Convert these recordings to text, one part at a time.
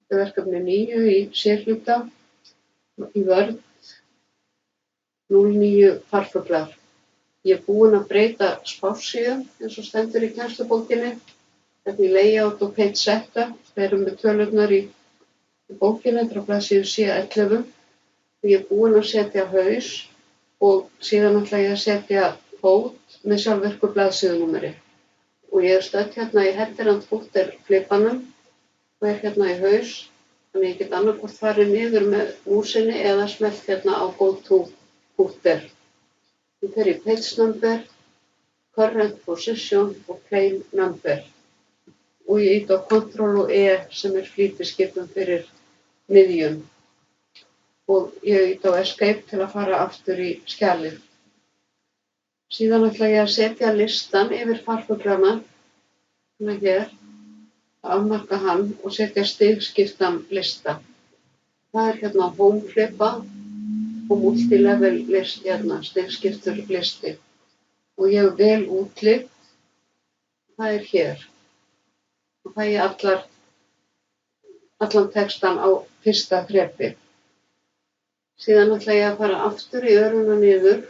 Þetta er verkefni 9 í C-hluta í Word 09 farfuglar. Ég er búin að breyta spássíðum eins og stendur í kennslubókinni. Þetta er layout og page setup. Þeir eru með tölurnar í bókinni, þetta er á blaðsíðu C11. Ég er búin að setja haus og síðan ætla ég að setja fót með sjálfvirku blaðsíðunúmeri. Og ég er stödd hérna í header and footer flipanum og er hérna í haus. Þannig ég get annarkvort farið niður með músinni eða smellt hérna á go to footer. Ég fer í page number, current position og plain number. Og ég ít á Ctrl og E sem er flýtiskipun fyrir miðjun. Og ég ít á escape til að fara aftur í skjalið. Síðan ætla ég að setja listan yfir farfuglana, hérna hér, afmarka hann og setja stigskiptan lista. Það er hérna home flipa og multilevel list hérna, stigskiptur listi. Og ég vel útlit, það er hér. Og það er allan textan á fyrsta þrepi. Síðan ætla ég að fara aftur í öruna niður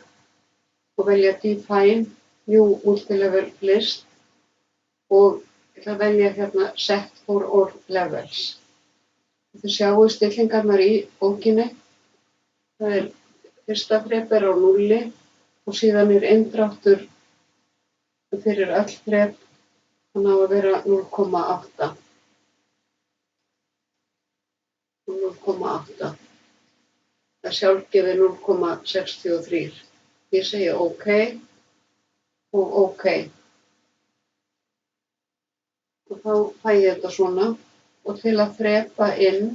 og velja Define New Multilevel List og ég ætla að velja hérna Set for All Levels. Þið sjáu stillingarnar í bókinni. Það er fyrsta þrep er á 0 og síðan er inndráttur fyrir öll þrep, hann á að vera 0,8. 0,8. Það er sjálfgefið 0,63. Ég segi OK og OK. Og þá fæ ég þetta svona og til að þrepa inn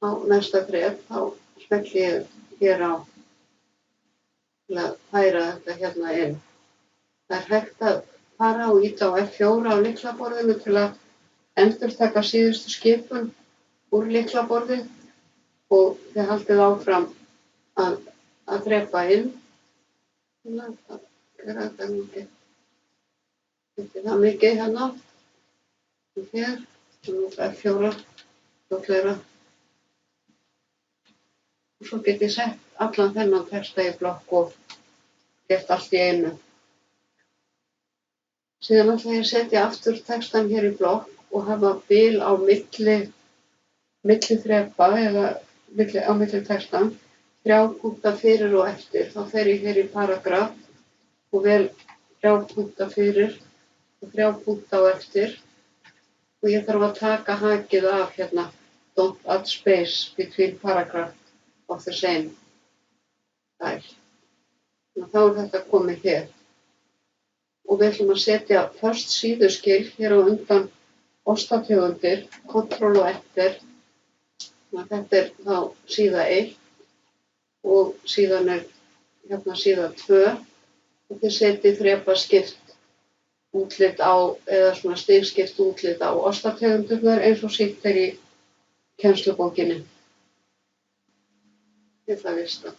á næsta þrep þá smelli ég hér á til að færa þetta hérna inn. Það er hægt að fara og ýta á F4 á lyklaborðinu til að endurtaka síðustu skipun úr lyklaborði og þið haldið áfram að þrepa inn. Það gera þetta mikið. Þetta er það mikið hérna. Og hér, F4, fljótlegra. Og svo get ég sett allan þennan texta í blokk og gert allt í einu. Síðan ætla ég að setja aftur textan hér í blokk og hafa bil á milli þrepa eða á milli textan, 3 punkta fyrir og eftir. Þá fer ég hér í paragraf og vel 3 punkta fyrir og 3 punkta á eftir. Og ég þarf að taka hakið af hérna, don't add space between paragraph of the same style. Þannig að þá er þetta komið hér. Og við ætlum að setja first síðuskil hér á undan ostategundir, Ctrl og Enter. Þetta er þá síða 1 og síðan er hérna síða 2 og þið setjið þrepaskipt útlit á eða svona stigskipt útlit á ostategundurnar eins og sýnt er í kennslubókinni. Ég ætla að vista.